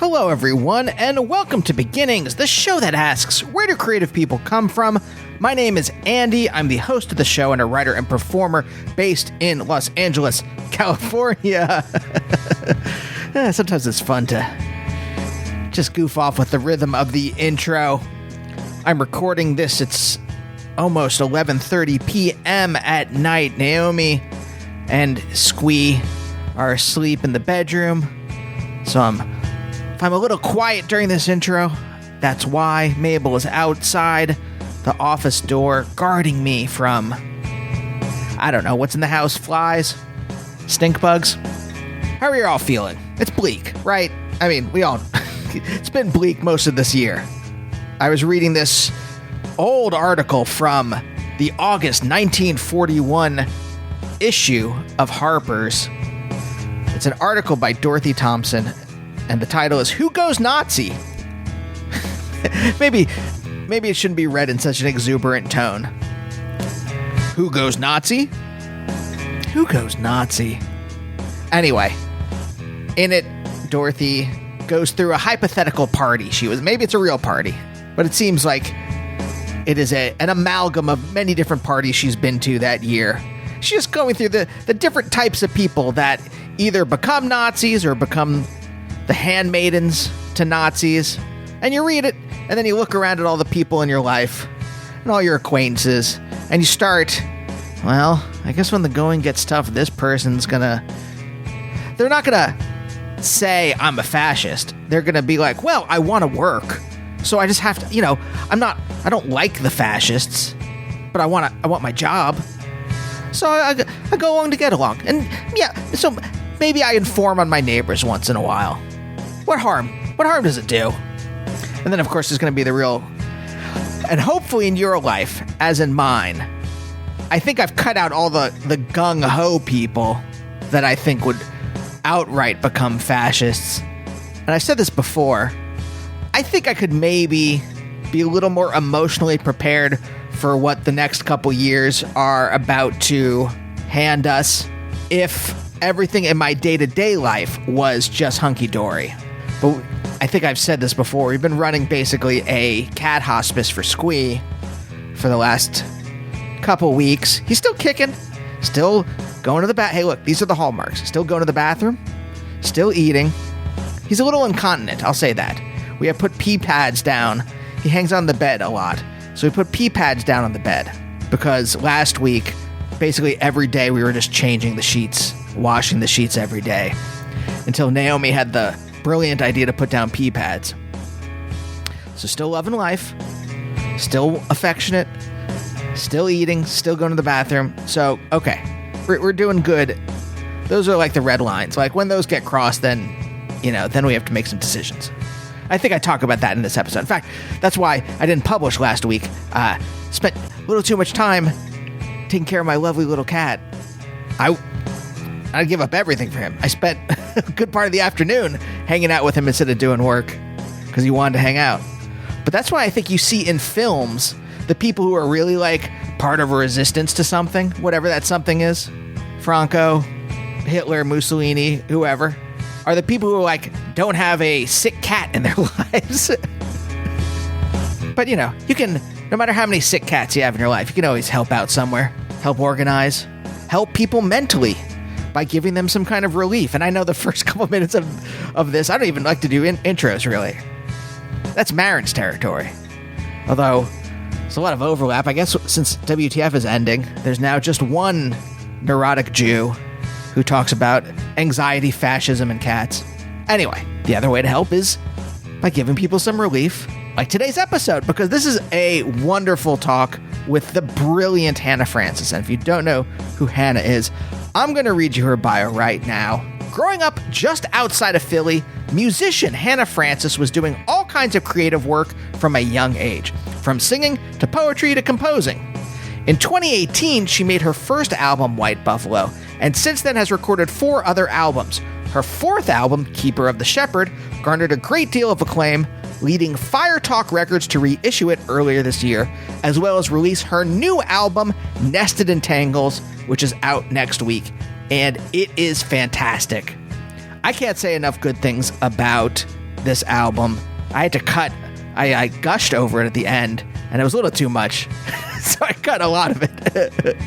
Hello, everyone, and welcome to Beginnings, the show that asks, where do creative people come from? My name is Andy. I'm the host of the show and a writer and performer based in Los Angeles, California. Sometimes it's fun to just goof off with the rhythm of the intro. I'm recording this. It's almost 11:30 p.m. at night. Naomi and Squee are asleep in the bedroom, so if I'm a little quiet during this intro, that's why. Mabel is outside the office door guarding me from, I don't know, what's in the house? Flies? Stink bugs? How are you all feeling? It's bleak, right? I mean, it's been bleak most of this year. I was reading this old article from the August 1941 issue of Harper's. It's an article by Dorothy Thompson, and the title is Who Goes Nazi? Maybe it shouldn't be read in such an exuberant tone. Who goes Nazi? Who goes Nazi? Anyway, in it, Dorothy goes through a hypothetical party. Maybe it's a real party, but it seems like it is an amalgam of many different parties she's been to that year. She's just going through the different types of people that either become Nazis or become the handmaidens to Nazis. And you read it, and then you look around at all the people in your life and all your acquaintances, and you start, well, I guess when the going gets tough, this person's they're not gonna say I'm a fascist. They're gonna be like, well, I want to work, so I just have to, I don't like the fascists, but I want my job, so I go along to get along. And yeah, so maybe I inform on my neighbors once in a while. What harm does it do? And then, of course, there's going to be the real, and hopefully in your life, as in mine, I think I've cut out all the gung-ho people that I think would outright become fascists. And I've said this before, I think I could maybe be a little more emotionally prepared for what the next couple years are about to hand us if everything in my day-to-day life was just hunky-dory. But I think I've said this before. We've been running basically a cat hospice for Squee for the last couple weeks. He's still kicking, still going to the Hey, look, these are the hallmarks. Still going to the bathroom, still eating. He's a little incontinent, I'll say that. We have put pee pads down. He hangs on the bed a lot. So we put pee pads down on the bed because last week, basically every day we were just changing the sheets, washing the sheets every day until Naomi had the brilliant idea to put down pee pads. So still loving life, still affectionate, still eating, still going to the bathroom. So, okay, we're doing good. Those are like the red lines. Like when those get crossed, then we have to make some decisions. I think I talk about that in this episode. In fact, that's why I didn't publish last week. Spent a little too much time taking care of my lovely little cat. I'd give up everything for him. I spent a good part of the afternoon hanging out with him instead of doing work because he wanted to hang out. But that's why I think you see in films the people who are really like part of a resistance to something, whatever that something is, Franco, Hitler, Mussolini, whoever, are the people who like don't have a sick cat in their lives. But you can, no matter how many sick cats you have in your life, you can always help out somewhere, help organize, help people mentally by giving them some kind of relief. And I know the first couple minutes of this, I don't even like to do intros, really. That's Marin's territory. Although, there's a lot of overlap. I guess since WTF is ending, there's now just one neurotic Jew who talks about anxiety, fascism, and cats. Anyway, the other way to help is by giving people some relief, like today's episode, because this is a wonderful talk with the brilliant Hannah Francis. And if you don't know who Hannah is, I'm going to read you her bio right now. Growing up just outside of Philly, musician Hannah Francis was doing all kinds of creative work from a young age, from singing to poetry to composing. In 2018, she made her first album, White Buffalo, and since then has recorded 4 other albums. Her 4th album, Keeper of the Shepherd, garnered a great deal of acclaim, leading Fire Talk Records to reissue it earlier this year, as well as release her new album, Nested in Tangles, which is out next week, and it is fantastic. I can't say enough good things about this album. I had to cut. I gushed over it at the end, and it was a little too much, so I cut a lot of it.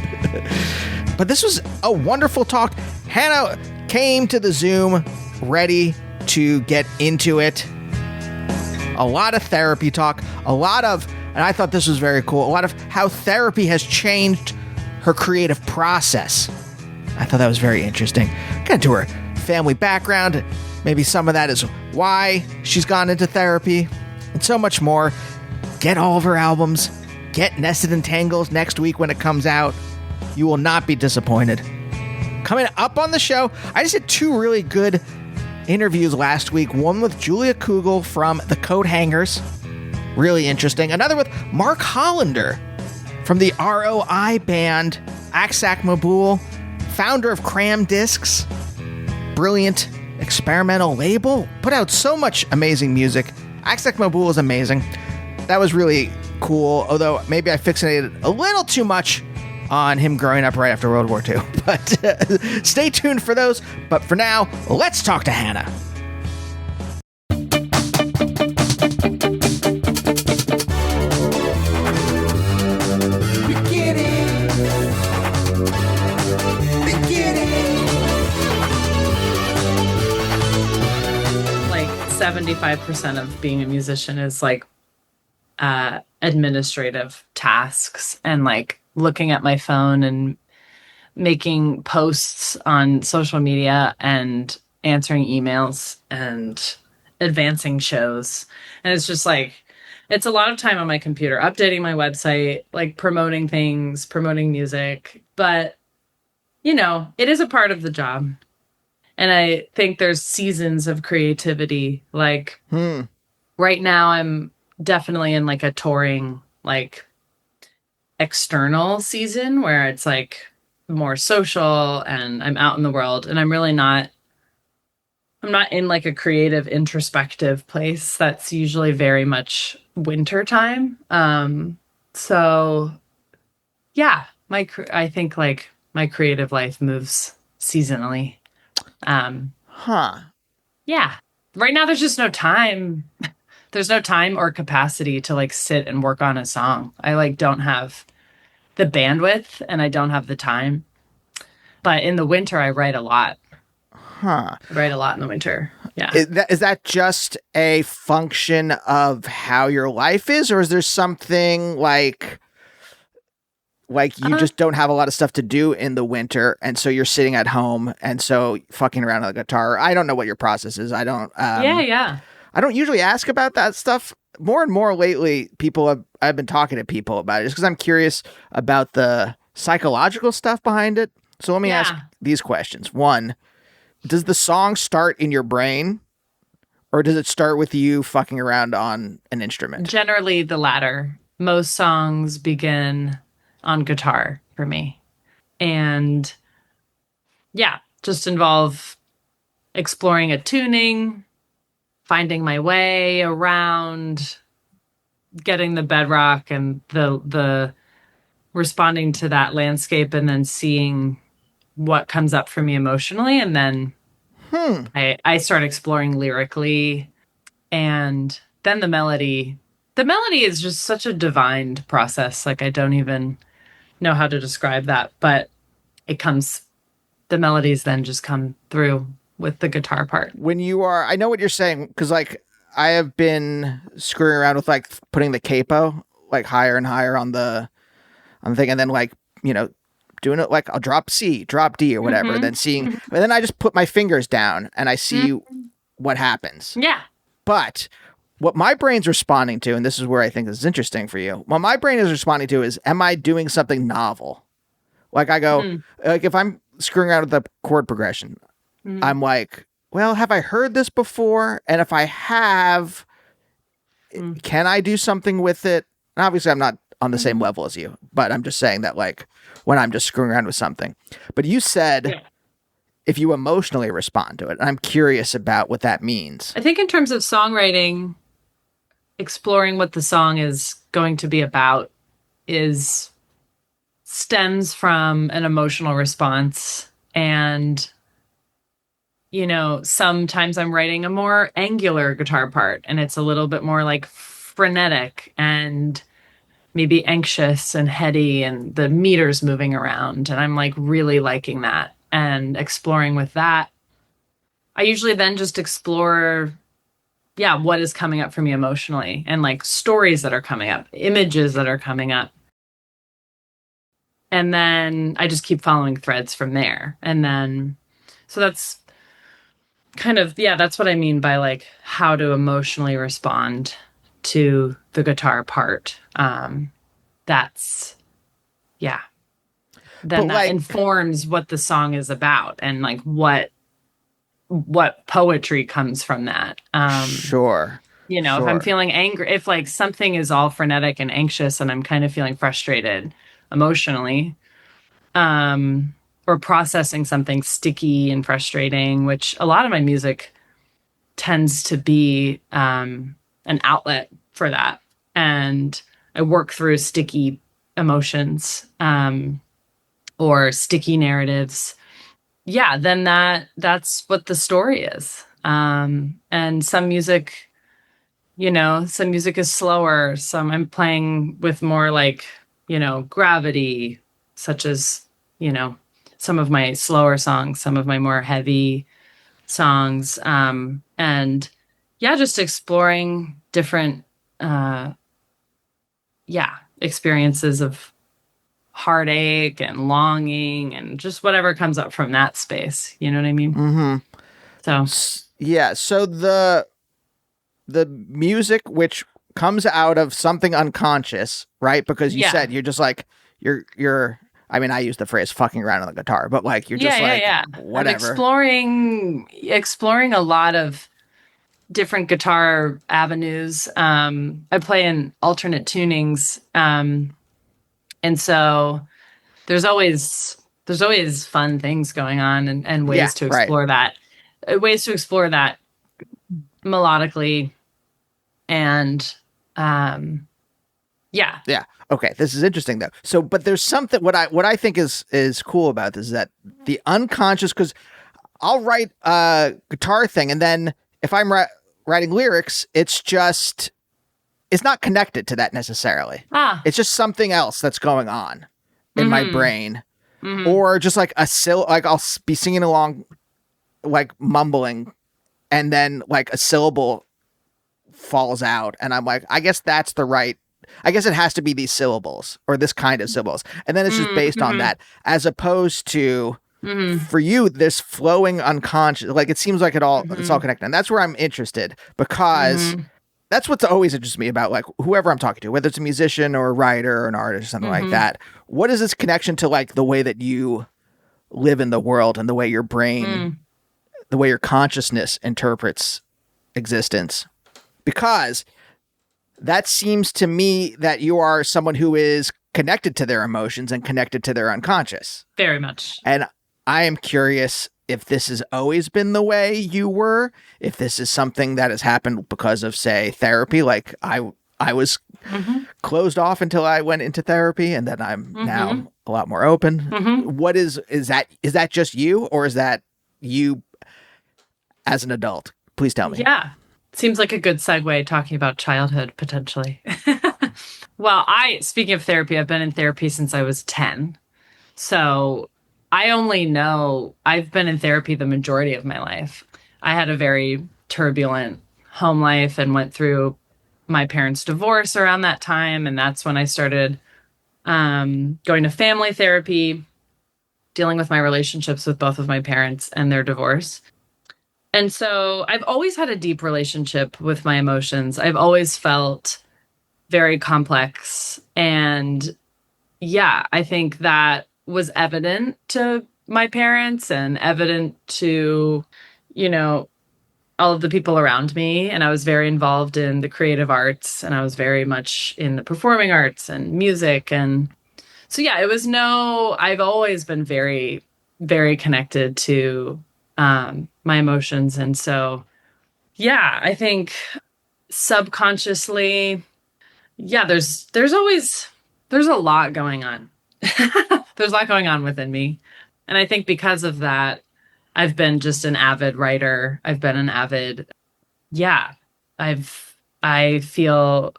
But this was a wonderful talk. Hannah came to the Zoom ready to get into it. A lot of therapy talk, and I thought this was very cool, a lot of how therapy has changed her creative process. I thought that was very interesting. Got into her family background. Maybe some of that is why she's gone into therapy, and so much more. Get all of her albums. Get Nested in Tangles next week when it comes out. You will not be disappointed. Coming up on the show, I just did 2 really good interviews last week. One with Julia Kugel from the Coat Hangers. Really interesting. Another with Mark Hollander from the ROI band, Aksak Maboul, founder of Cram Discs. Brilliant experimental label. Put out so much amazing music. Aksak Maboul is amazing. That was really cool, although maybe I fixated a little too much on him growing up right after World War II. But stay tuned for those. But for now, let's talk to Hannah. Like 75% of being a musician is like administrative tasks and like looking at my phone and making posts on social media and answering emails and advancing shows. And it's just like, it's a lot of time on my computer, updating my website, like promoting things, promoting music. But, you know, it is a part of the job. And I think there's seasons of creativity. Like right now I'm definitely in like a touring, like external season where it's like more social and I'm out in the world, and I'm not in like a creative introspective place. That's usually very much winter time. So yeah, I think like my creative life moves seasonally. Yeah. Right now there's just no time. There's no time or capacity to like sit and work on a song. I like don't have the bandwidth and I don't have the time. But in the winter, I write a lot. I write a lot in the winter. Yeah. Is that just a function of how your life is, or is there something like you just don't have a lot of stuff to do in the winter, and so you're sitting at home and so fucking around on the guitar? I don't know what your process is. I don't. Yeah. I don't usually ask about that stuff. More and more lately, I've been talking to people about it just because I'm curious about the psychological stuff behind it. So let me ask these questions. 1, does the song start in your brain, or does it start with you fucking around on an instrument? Generally the latter. Most songs begin on guitar for me. And yeah, just involve exploring a tuning, finding my way around, getting the bedrock and the responding to that landscape, and then seeing what comes up for me emotionally. And then I start exploring lyrically, and then the melody is just such a divine process. Like I don't even know how to describe that, but the melodies then just come through with the guitar part. I know what you're saying, because like I have been screwing around with like putting the capo like higher and higher on the thing, and then like, you know, doing it like I'll drop C, drop D or whatever, and then I just put my fingers down and I see what happens. Yeah. But what my brain's responding to, and this is where I think this is interesting for you, what my brain is responding to is, am I doing something novel? Like I go, like if I'm screwing around with the chord progression, I'm like, well, have I heard this before? And if I have, can I do something with it? And obviously I'm not on the same level as you, but I'm just saying that like when I'm just screwing around with something. But you said if you emotionally respond to it, and I'm curious about what that means. I think in terms of songwriting, exploring what the song is going to be about stems from an emotional response, and sometimes I'm writing a more angular guitar part and it's a little bit more like frenetic and maybe anxious and heady and the meters moving around. And I'm like really liking that and exploring with that. I usually then just explore, yeah, what is coming up for me emotionally and like stories that are coming up, images that are coming up. And then I just keep following threads from there. And then, so that's kind of, yeah, that's what I mean by like how to emotionally respond to the guitar part. That's, yeah. Then But that like, informs what the song is about and like what poetry comes from that. sure, If I'm sure. feeling angry, if like something is all frenetic and anxious and I'm kind of feeling frustrated emotionally, or processing something sticky and frustrating, which a lot of my music tends to be an outlet for that. And I work through sticky emotions or sticky narratives. Yeah, then that's what the story is. And some music is slower. Some I'm playing with more like, gravity, such as, you know, some of my slower songs, some of my more heavy songs. And yeah, just exploring different, uh, yeah, experiences of heartache and longing and just whatever comes up from that space. You know what I mean? Mm-hmm. So, Yeah. So the music which comes out of something unconscious, right? Because you yeah. said you're just like you're. I mean, I use the phrase "fucking around on the guitar," but like you're Yeah, just yeah, like yeah. I'm whatever. exploring a lot of different guitar avenues. I play in alternate tunings, and so there's always fun things going on and Yeah. Right. ways to explore that melodically and um, yeah. Yeah. Okay. This is interesting though. So, but there's something what I think is cool about this is that the unconscious because I'll write a guitar thing and then if I'm writing lyrics, it's not connected to that necessarily. Ah. It's just something else that's going on in my Mm-hmm. brain, Mm-hmm. or just like like I'll be singing along, like mumbling, and then like a syllable falls out, and I'm like, I guess that's the right. I guess it has to be these syllables or this kind of syllables, and then it's just based on Mm-hmm. that, as opposed to Mm-hmm. for you this flowing unconscious. Like it seems like it's all Mm-hmm. connected, and that's where I'm interested because Mm-hmm. that's what's always interests me about like whoever I'm talking to, whether it's a musician or a writer or an artist or something like Mm-hmm. that. What is this connection to like the way that you live in the world and the way your brain, Mm-hmm. the way your consciousness interprets existence? Because that seems to me that you are someone who is connected to their emotions and connected to their unconscious. Very much. And I am curious if this has always been the way you were, if this is something that has happened because of, say, therapy. Like I was Mm-hmm. closed off until I went into therapy, and then I'm Mm-hmm. now a lot more open. Mm-hmm. What is that just you, or is that you as an adult? Please tell me. Yeah. Seems like a good segue talking about childhood potentially. Well, speaking of therapy, I've been in therapy since I was 10. So I've been in therapy the majority of my life. I had a very turbulent home life and went through my parents' divorce around that time. And that's when I started going to family therapy, dealing with my relationships with both of my parents and their divorce. And so I've always had a deep relationship with my emotions. I've always felt very complex. And yeah, I think that was evident to my parents and evident to, you know, all of the people around me. And I was very involved in the creative arts and I was very much in the performing arts and music. And so, yeah, I've always been very, very connected to my emotions. And so, yeah, I think subconsciously, yeah, there's a lot going on. There's a lot going on within me. And I think because of that, I've been just an avid writer. I've been an avid, yeah, I feel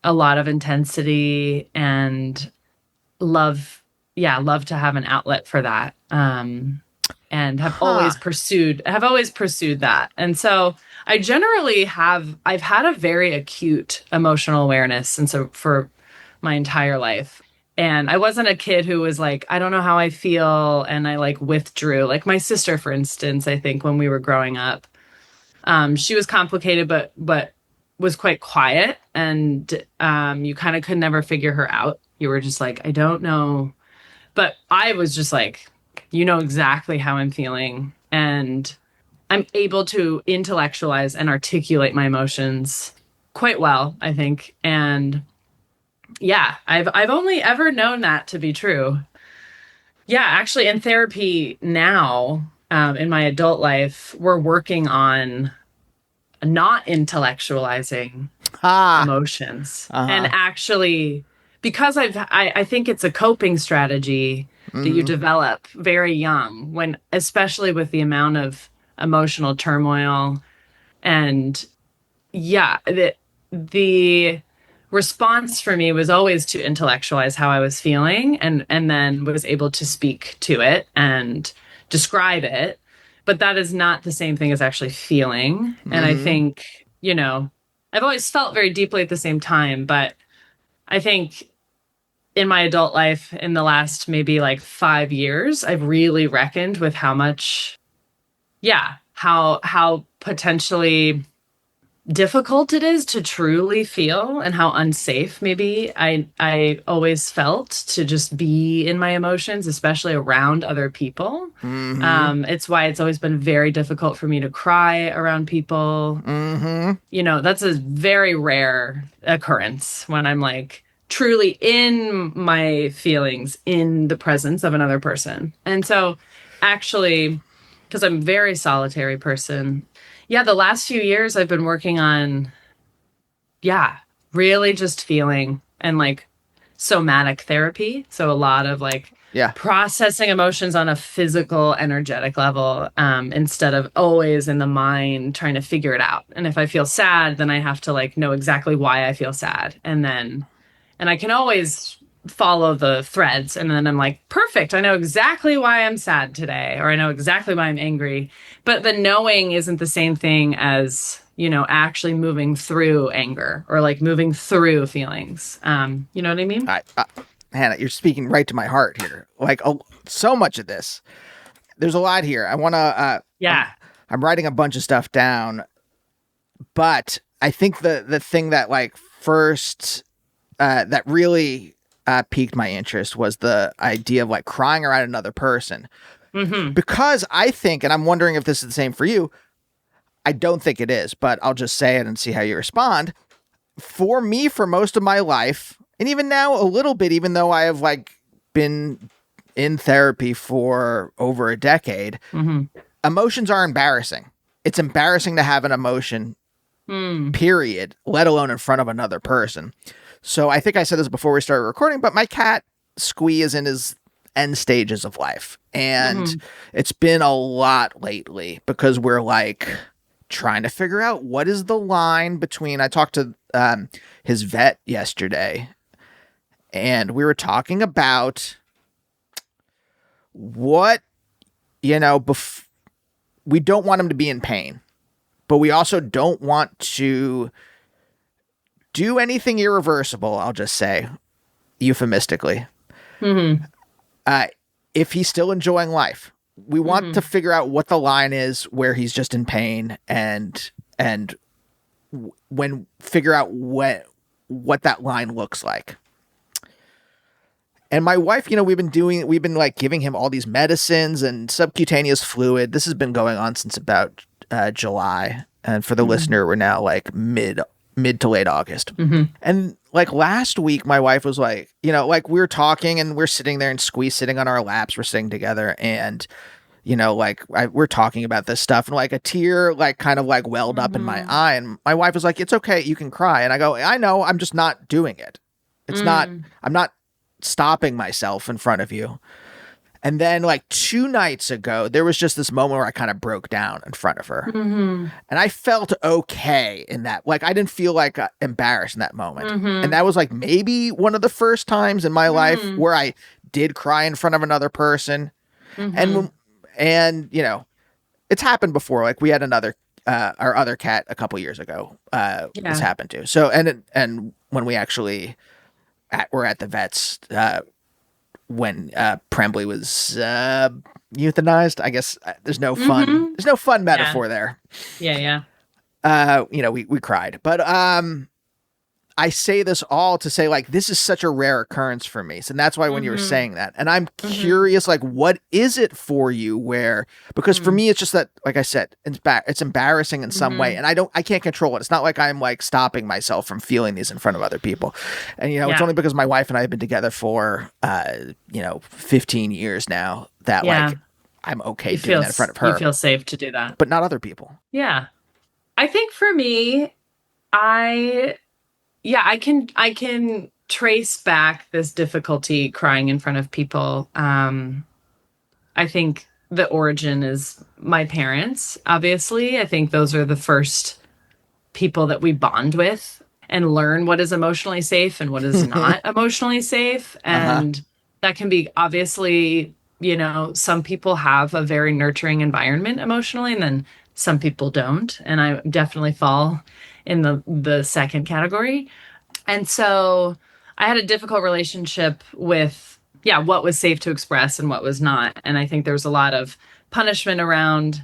a lot of intensity and love, yeah, love to have an outlet for that. And have always pursued that. And so I generally I've had a very acute emotional awareness. And so for my entire life. And I wasn't a kid who was like, I don't know how I feel. And I like withdrew. Like my sister, for instance, I think when we were growing up, she was complicated, but was quite quiet. And you kind of could never figure her out. You were just like, I don't know. But I was just like, you know exactly how I'm feeling. And I'm able to intellectualize and articulate my emotions quite well, I think. And yeah, I've only ever known that to be true. Yeah, actually, in therapy now, in my adult life, we're working on not intellectualizing emotions, and actually, because I think it's a coping strategy that you develop very young, when especially with the amount of emotional turmoil, and yeah, the response for me was always to intellectualize how I was feeling, and then was able to speak to it and describe it. But that is not the same thing as actually feeling. And I think, I've always felt very deeply at the same time, but I think in my adult life in the last maybe like 5 years, I've really reckoned with how much, how potentially difficult it is to truly feel, and how unsafe maybe I always felt to just be in my emotions, especially around other people. It's why it's always been very difficult for me to cry around people. That's a very rare occurrence when I'm like truly in my feelings in the presence of another person. And so actually, because I'm a very solitary person, the last few years I've been working on, really just feeling, and like somatic therapy. So a lot of like processing emotions on a physical, energetic level, instead of always in the mind trying to figure it out. And if I feel sad, then I have to like know exactly why I feel sad. And I can always follow the threads, and then I'm like, perfect, I know exactly why I'm sad today, or I know exactly why I'm angry. But the knowing isn't the same thing as actually moving through anger, or like moving through feelings. You know what I mean? Hannah, you're speaking right to my heart here. Like, so much of this, there's a lot here. I want to I'm writing a bunch of stuff down, but I think the thing that like first that really piqued my interest was the idea of like crying around another person. Because I think, and I'm wondering if this is the same for you, I don't think it is, but I'll just say it and see how you respond. For me, for most of my life, and even now a little bit, even though I have like been in therapy for over a decade, emotions are embarrassing. It's embarrassing to have an emotion, period, let alone in front of another person. So I think I said this before we started recording, but my cat Squee is in his end stages of life. And it's been a lot lately because we're like trying to figure out what is the line between, I talked to his vet yesterday, and we were talking about what, we don't want him to be in pain, but we also don't want to do anything irreversible, I'll just say, euphemistically. If he's still enjoying life, we want to figure out what the line is where he's just in pain, and when figure out what that line looks like. And my wife, we've been like giving him all these medicines and subcutaneous fluid. This has been going on since about July. And for the listener, we're now like mid to late August. And like last week, my wife was like, like we were talking and we're sitting there and Squeeze sitting on our laps. We're sitting together and, we're talking about this stuff, and like a tear like kind of like welled up in my eye. And my wife was like, it's okay, you can cry. And I go, I know, I'm just not doing it. It's not, I'm not stopping myself in front of you. And then like 2 nights ago, there was just this moment where I kind of broke down in front of her. Mm-hmm. And I felt okay in that. Like I didn't feel like embarrassed in that moment. Mm-hmm. And that was like maybe one of the first times in my life Mm. where I did cry in front of another person. Mm-hmm. And you know, it's happened before. Like we had our other cat a couple years ago. This happened to. So and when we actually were at the vets when Prembly was euthanized, I guess there's no fun. Mm-hmm. There's no fun metaphor there. Yeah. You know, we cried, but I say this all to say like this is such a rare occurrence for me. So that's why when you were saying that, and I'm curious, like, what is it for you? Because for me, it's just that, like I said, it's embarrassing in some way, and I can't control it. It's not like I'm like stopping myself from feeling these in front of other people, and you know, it's only because my wife and I have been together for 15 years now that like I'm okay doing that in front of her. You feel safe to do that, but not other people. Yeah, I think for me, I can trace back this difficulty crying in front of people. I think the origin is my parents, obviously. I think those are the first people that we bond with and learn what is emotionally safe and what is not emotionally safe. And that can be obviously, you know, some people have a very nurturing environment emotionally, and then some people don't. And I definitely fall in the second category. And so I had a difficult relationship with, what was safe to express and what was not. And I think there was a lot of punishment around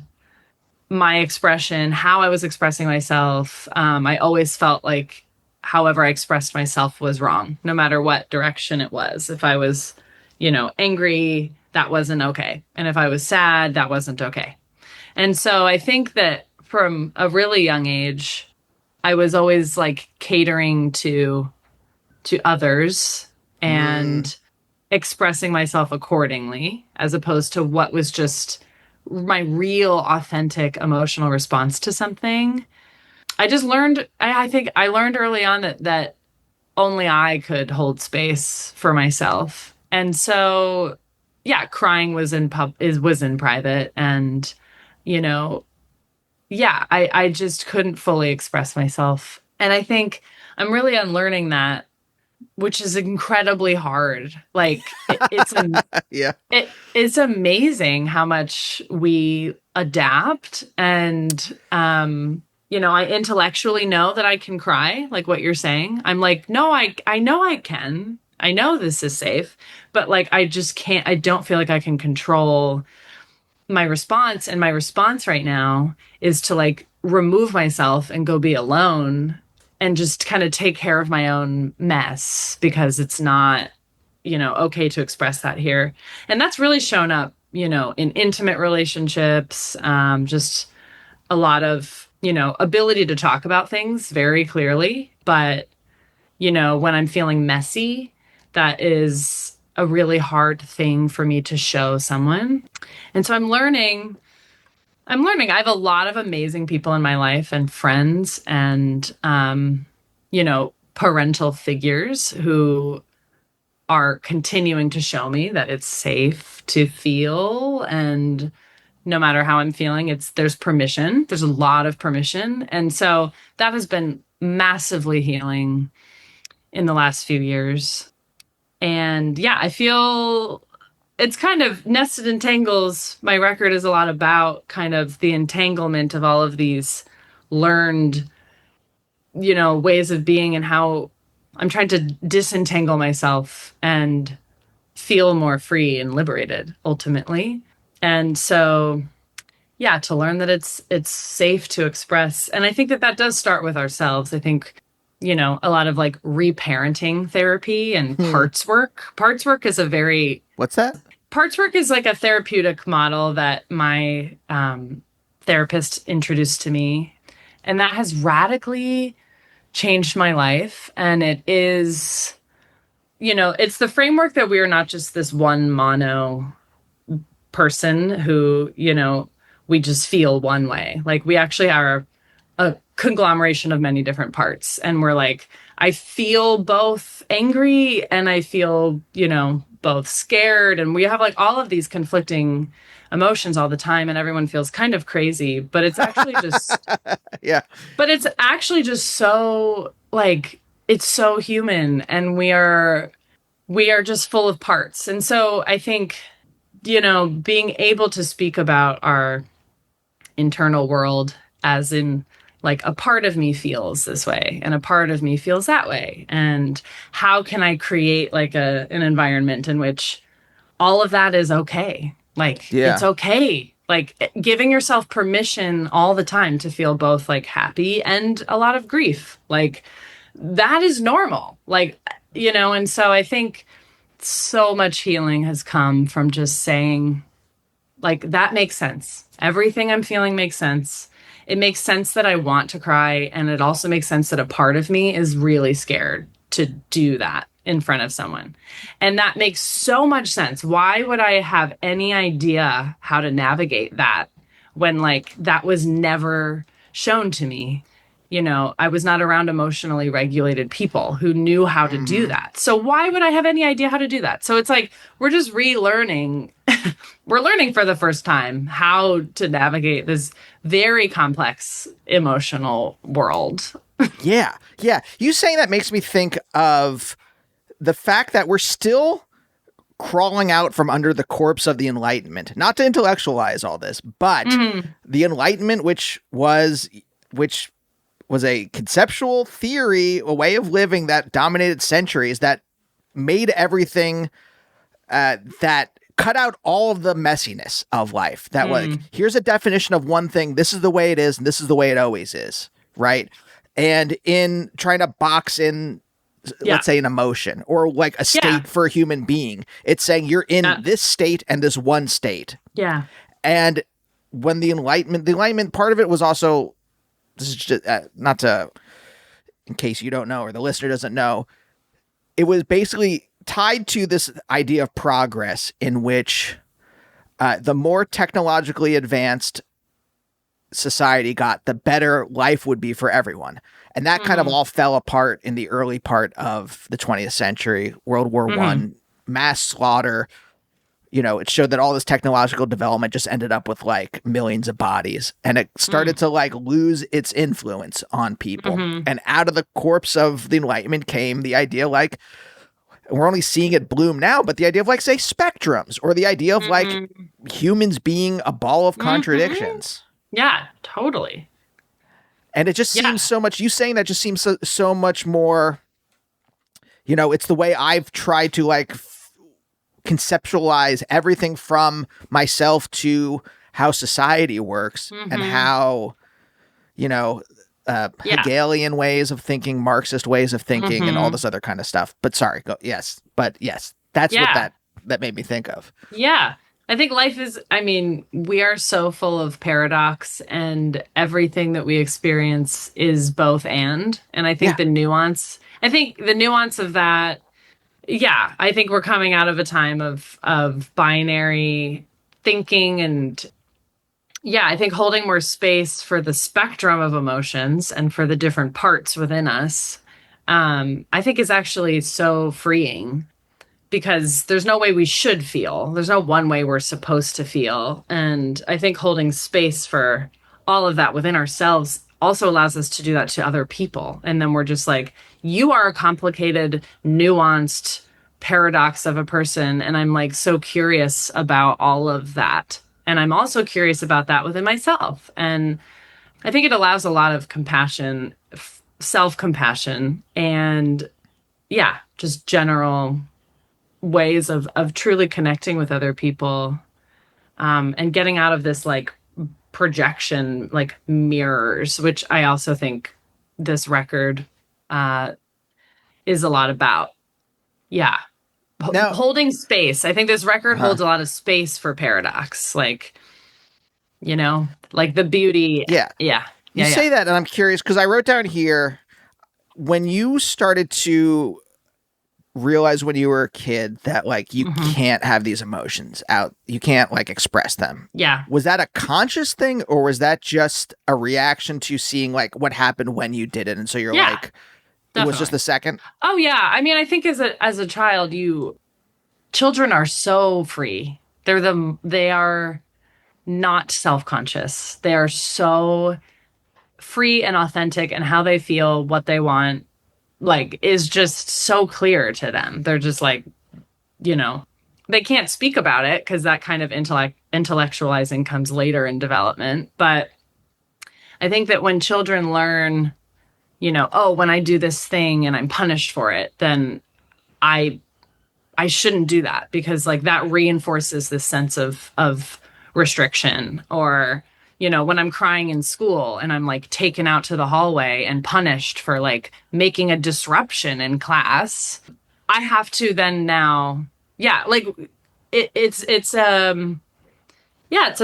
my expression, how I was expressing myself. I always felt like however I expressed myself was wrong, no matter what direction it was. If I was, angry, that wasn't okay. And if I was sad, that wasn't okay. And so I think that from a really young age, I was always like catering to others and expressing myself accordingly, as opposed to what was just my real authentic emotional response to something. I just learned, I think I learned early on that only I could hold space for myself. And so, crying was in private, and, I just couldn't fully express myself. And I think I'm really unlearning that, which is incredibly hard. Like it's amazing how much we adapt. And, I intellectually know that I can cry, like what you're saying. I'm like, no, I know I can. I know this is safe, but like, I just can't, I don't feel like I can control my response. And my response right now is to like remove myself and go be alone and just kind of take care of my own mess, because it's not, okay to express that here. And that's really shown up, in intimate relationships, just a lot of, ability to talk about things very clearly. But, when I'm feeling messy, that is a really hard thing for me to show someone. And so I'm learning. I have a lot of amazing people in my life and friends and, parental figures who are continuing to show me that it's safe to feel. And no matter how I'm feeling, there's permission. There's a lot of permission. And so that has been massively healing in the last few years. And I feel it's kind of nested in tangles. My record is a lot about kind of the entanglement of all of these learned, ways of being, and how I'm trying to disentangle myself and feel more free and liberated ultimately. And so, to learn that it's safe to express. And I think that does start with ourselves. I think, a lot of like reparenting therapy and parts work. Parts work is What's that? Parts work is like a therapeutic model that my therapist introduced to me. And that has radically changed my life. And it is, it's the framework that we are not just this one mono person who, we just feel one way. Like we actually are a conglomeration of many different parts. And we're like, I feel both angry and I feel, both scared, and we have like all of these conflicting emotions all the time, and everyone feels kind of crazy, but it's actually just Yeah. but it's actually just so like it's so human, and we are just full of parts. And so I think, being able to speak about our internal world, as in like a part of me feels this way and a part of me feels that way, and how can I create like an environment in which all of that is okay. Like it's Yeah. okay. Like giving yourself permission all the time to feel both like happy and a lot of grief. Like that is normal. Like, and so I think so much healing has come from just saying, like, that makes sense. Everything I'm feeling makes sense. It makes sense that I want to cry. And it also makes sense that a part of me is really scared to do that in front of someone. And that makes so much sense. Why would I have any idea how to navigate that when, like, that was never shown to me? I was not around emotionally regulated people who knew how to do that. So why would I have any idea how to do that? So it's like we're just relearning. We're learning for the first time how to navigate this very complex emotional world. Yeah. Yeah. You saying that makes me think of the fact that we're still crawling out from under the corpse of the Enlightenment. Not to intellectualize all this, but the Enlightenment, which was a conceptual theory, a way of living that dominated centuries, that made everything that cut out all of the messiness of life. That like, here's a definition of one thing. This is the way it is, and this is the way it always is, right? And in trying to box in, let's say, an emotion or like a state for a human being, it's saying you're in this state and this one state. Yeah. And when the Enlightenment part of it was also, this is just not to, in case you don't know or the listener doesn't know, it was basically tied to this idea of progress in which the more technologically advanced society got, the better life would be for everyone. And that kind of all fell apart in the early part of the 20th century, World War I, mass slaughter. It showed that all this technological development just ended up with like millions of bodies, and it started to like lose its influence on people. And out of the corpse of the Enlightenment came the idea, like, we're only seeing it bloom now, but the idea of like, say, spectrums, or the idea of like humans being a ball of contradictions. Yeah, totally. And it just seems so much, you saying that just seems so much more, it's the way I've tried to like conceptualize everything from myself to how society works and how, Hegelian ways of thinking, Marxist ways of thinking, and all this other kind of stuff. But sorry, yes, that's what that made me think of. Yeah. I think life is, we are so full of paradox, and everything that we experience is both and I think the nuance of that, I think we're coming out of a time of binary thinking, and I think holding more space for the spectrum of emotions and for the different parts within us, I think is actually so freeing. Because there's no way we should feel. There's no one way we're supposed to feel. And I think holding space for all of that within ourselves also allows us to do that to other people. And then we're just like, you are a complicated, nuanced paradox of a person. And I'm like so curious about all of that. And I'm also curious about that within myself. And I think it allows a lot of compassion, self-compassion, and just general ways of truly connecting with other people, and getting out of this like projection, like mirrors, which I also think this record is a lot about. Now, holding space. I think this record holds a lot of space for paradox, like, like the beauty. You say that, and I'm curious because I wrote down here, when you started to realize when you were a kid that like you can't have these emotions out, you can't like express them. Was that a conscious thing, or was that just a reaction to seeing like what happened when you did it, and so you're like, definitely. It was just the second? Oh yeah, I think as a child, children are so free. They are not self-conscious. They are so free and authentic, and how they feel, what they want, like, is just so clear to them. They're just like, you know, they can't speak about it because that kind of intellectualizing comes later in development. But I think that when children learn, oh, when I do this thing and I'm punished for it, then I shouldn't do that, because like that reinforces this sense of restriction. Or, when I'm crying in school and I'm like taken out to the hallway and punished for like making a disruption in class, I have to then now, like it's a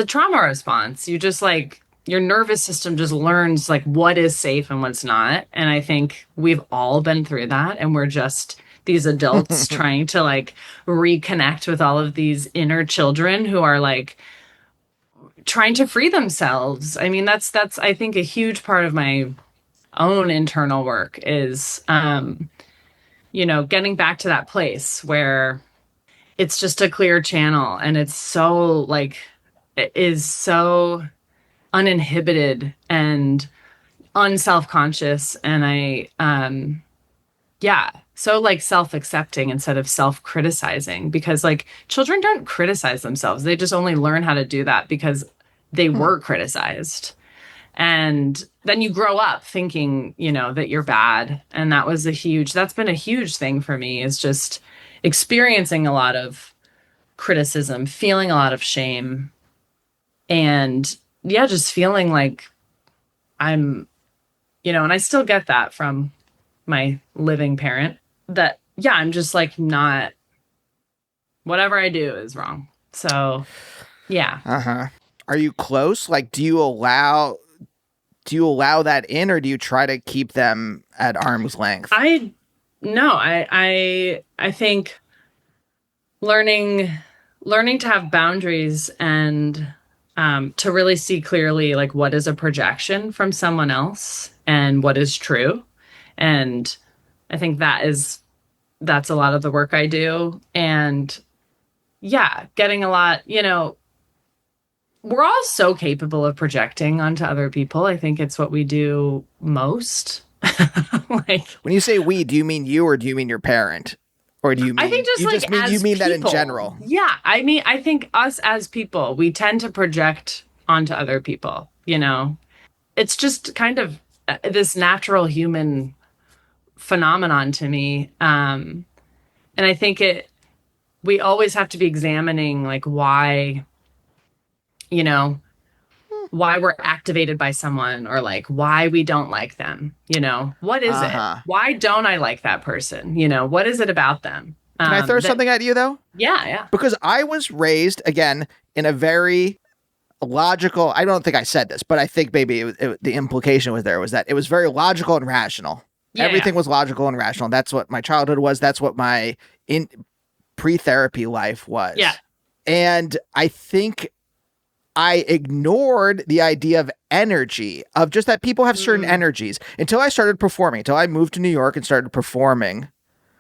trauma response. You just like, your nervous system just learns like what is safe and what's not. And I think we've all been through that, and we're just these adults trying to like reconnect with all of these inner children who are like trying to free themselves. I mean, that's I think a huge part of my own internal work is getting back to that place where it's just a clear channel, and it is so uninhibited and unself-conscious. And so like self-accepting instead of self-criticizing, because like children don't criticize themselves. They just only learn how to do that because they were criticized. And then you grow up thinking, that you're bad. And that's been a huge thing for me, is just experiencing a lot of criticism, feeling a lot of shame, and just feeling like I'm, and I still get that from my living parent, that, I'm just like not, whatever I do is wrong. So, yeah. Uh-huh. Are you close? Like, do you allow that in, or do you try to keep them at arm's length? I think learning to have boundaries and to really see clearly like what is a projection from someone else and what is true. And I think that's a lot of the work I do. And getting a lot, we're all so capable of projecting onto other people. I think it's what we do most. Like, when you say we, do you mean you, or do you mean your parent? Or do you mean, I think just you mean that in people. general? Yeah. I mean, I think us as people, we tend to project onto other people, It's just kind of this natural human phenomenon to me. And I think we always have to be examining like why we're activated by someone, or like why we don't like them. What is it? Why don't I like that person? What is it about them? Can I throw something at you though? Yeah. Because I was raised, again, in a very logical, I don't think I said this, but I think maybe the implication was that it was very logical and rational. Everything was logical and rational. That's what my childhood was. That's what my pre-therapy life was. Yeah. And I think I ignored the idea of energy, of just that people have certain energies, until I started performing, until I moved to New York and started performing.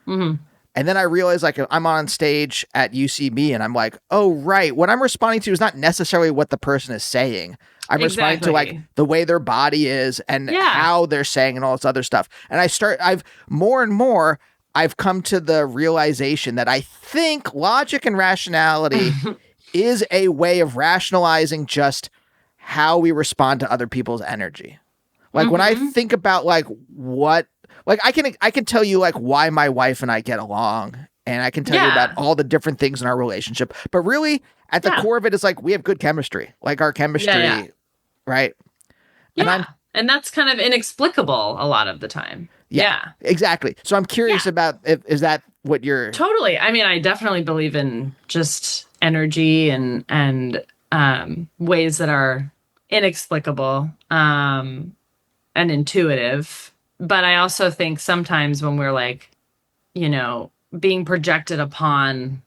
Mm-hmm. And then I realized, like, I'm on stage at UCB and I'm like, oh, right. What I'm responding to is not necessarily what the person is saying. I'm responding to like the way their body is and how they're saying and all this other stuff. And I've more and more, I've come to the realization that I think logic and rationality is a way of rationalizing just how we respond to other people's energy. Like when I think about like what, like I can tell you like why my wife and I get along, and I can tell you about all the different things in our relationship, but really at the core of it is like, we have good chemistry, like our chemistry, right? Yeah. And that's kind of inexplicable a lot of the time. Yeah, exactly. So I'm curious about, is that what you're... Totally. I mean, I definitely believe in just energy and ways that are inexplicable and intuitive. But I also think sometimes when we're like, being projected upon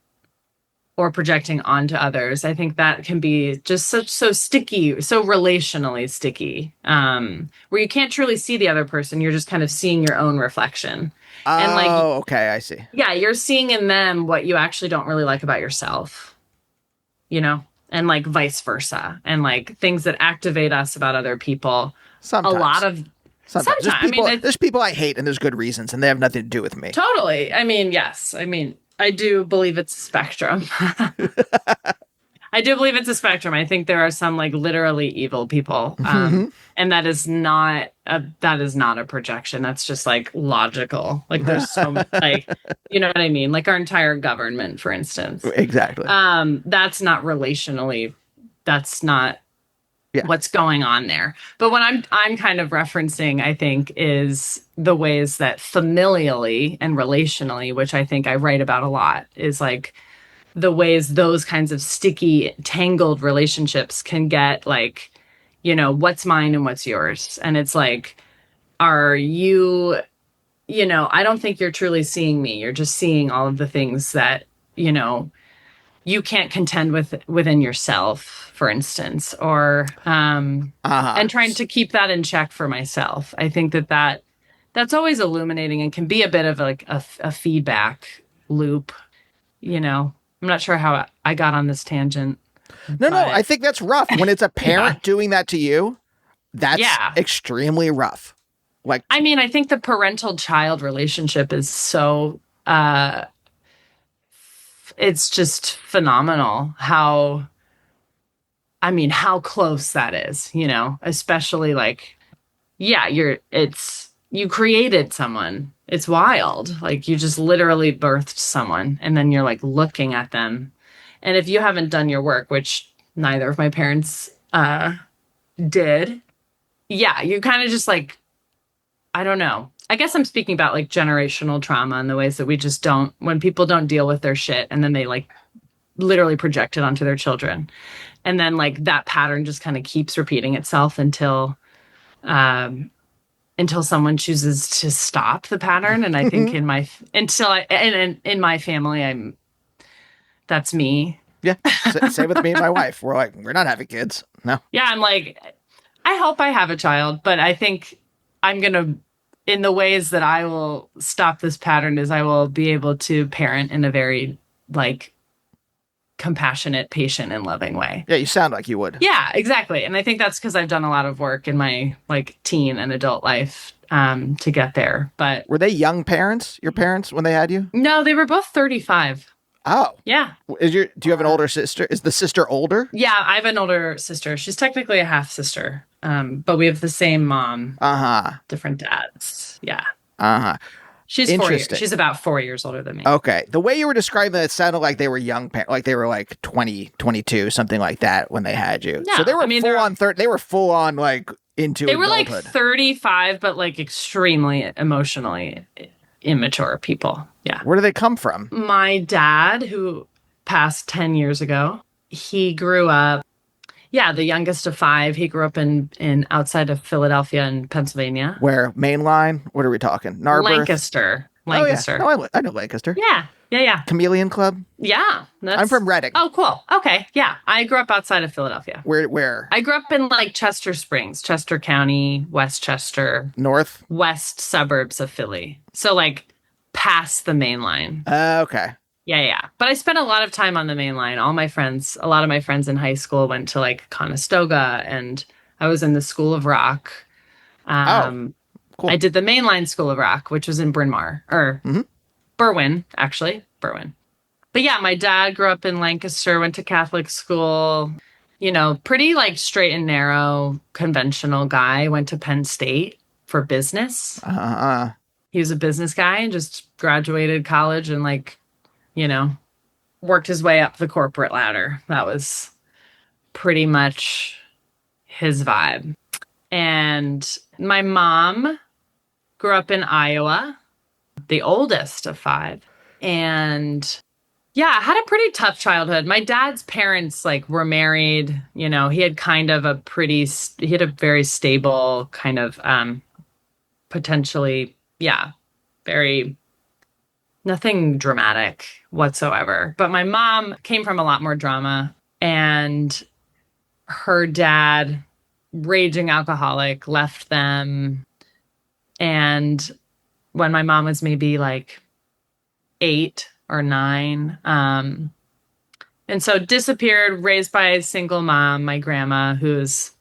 or projecting onto others. I think that can be just so sticky, so relationally sticky, where you can't truly see the other person. You're just kind of seeing your own reflection. And like, Oh, okay, I see. yeah, you're seeing in them what you actually don't really like about yourself, you know, and like vice versa. And like things that activate us about other people. Sometimes. A lot of Sometimes. sometimes. I mean, There's people I hate and there's good reasons and they have nothing to do with me. totally. I mean, yes. I mean, I do believe it's a spectrum. I do believe it's a spectrum. I think there are some like literally evil people, and that is not a projection. That's just like logical. Like there's so like, you know what I mean? Like our entire government, for instance. Exactly. That's not relationally. That's not Yeah. what's going on there. But what I'm kind of referencing, I think, is the ways that familially and relationally, which I think I write about a lot, is like the ways those kinds of sticky, tangled relationships can get like, you know, what's mine and what's yours. And it's like, are you, you know, I don't think you're truly seeing me. You're just seeing all of the things that, you know, you can't contend with within yourself, for instance, or and trying to keep that in check for myself. I think that's always illuminating and can be a bit of like a feedback loop, you know. I'm not sure how I got on this tangent. No, I think that's rough. When it's a parent doing that to you, that's extremely rough. Like, I mean, I think the parental child relationship is so it's just phenomenal how close that is, you know, especially like, yeah, you created someone. It's wild. Like you just literally birthed someone and then you're like looking at them. And if you haven't done your work, which neither of my parents did, yeah, you kind of just like, I don't know. I guess I'm speaking about like generational trauma and the ways that we just don't, when people don't deal with their shit and then they like literally project it onto their children. And then like that pattern just kind of keeps repeating itself until someone chooses to stop the pattern. And I think in my family, that's me. Yeah. Same with me and my wife. We're like, we're not having kids. No. Yeah. I'm like, I hope I have a child, but I think I'm going to, in the ways that I will stop this pattern is I will be able to parent in a very like compassionate, patient, and loving way. Yeah, you sound like you would. Yeah, exactly. And I think that's because I've done a lot of work in my like teen and adult life to get there. But were they young parents, your parents, when they had you? No, they were both 35. Oh. Yeah. Do you have an older sister? Is the sister older? Yeah, I have an older sister. She's technically a half sister. But we have the same mom. Different dads. Yeah. She's 4 years. She's about 4 years older than me. Okay. The way you were describing that, it sounded like they were young parents, like they were like 20, 22, something like that when they had you. Yeah, so they were they were full on like into They were adulthood. like 35, but like extremely emotionally immature people. Yeah. Where do they come from? My dad, who passed 10 years ago, he grew up, the youngest of 5. He grew up in outside of Philadelphia in Pennsylvania. Where? Mainline? What are we talking? Narberth? Lancaster. Oh, yeah. No, I know Lancaster. Yeah. Chameleon Club? Yeah. I'm from Reading. Oh, cool. Okay. Yeah. I grew up outside of Philadelphia. Where? I grew up in like Chester Springs, Chester County, Westchester. North? West suburbs of Philly. So like past the main line. Okay. Yeah. But I spent a lot of time on the main line. A lot of my friends in high school went to like Conestoga, and I was in the School of Rock. Cool. I did the mainline School of Rock, which was in Bryn Mawr, or Berwyn, actually. Berwyn. But yeah, my dad grew up in Lancaster, went to Catholic school, you know, pretty like straight and narrow, conventional guy, went to Penn State for business. He was a business guy and just graduated college and like, you know, worked his way up the corporate ladder. That was pretty much his vibe. And my mom grew up in Iowa, the oldest of 5. And yeah, I had a pretty tough childhood. My dad's parents like were married, you know, he had a very stable kind of potentially, very Nothing dramatic whatsoever. But my mom came from a lot more drama, and her dad, raging alcoholic, left them. And when my mom was maybe like 8 or 9, and so disappeared, raised by a single mom, my grandma, who's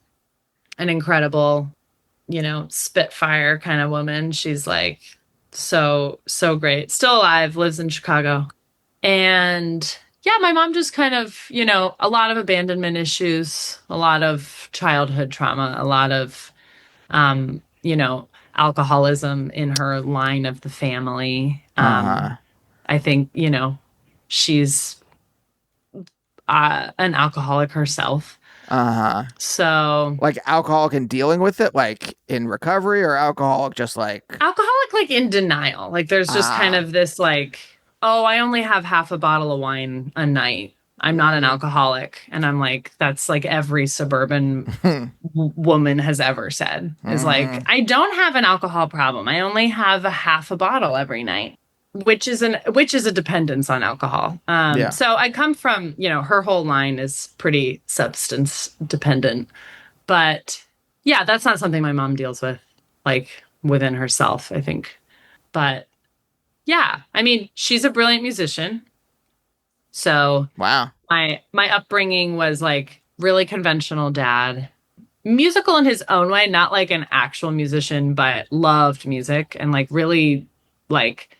an incredible, spitfire kind of woman. She's like so great. Still alive, lives in Chicago. And yeah, my mom just kind of, a lot of abandonment issues, a lot of childhood trauma, a lot of, alcoholism in her line of the family. I think, she's an alcoholic herself. So Like alcoholic and dealing with it, like in recovery, or alcoholic just like alcoholic, like in denial. Like there's just kind of this like, oh, I only have half a bottle of wine a night. I'm not an alcoholic. And I'm like, that's like every suburban woman has ever said, is like, I don't have an alcohol problem. I only have a half a bottle every night, which is a dependence on alcohol. So I come from, her whole line is pretty substance dependent, but yeah, that's not something my mom deals with, like within herself, I think. But yeah, I mean, she's a brilliant musician. So wow. My upbringing was like really conventional dad, musical in his own way, not like an actual musician, but loved music and like really like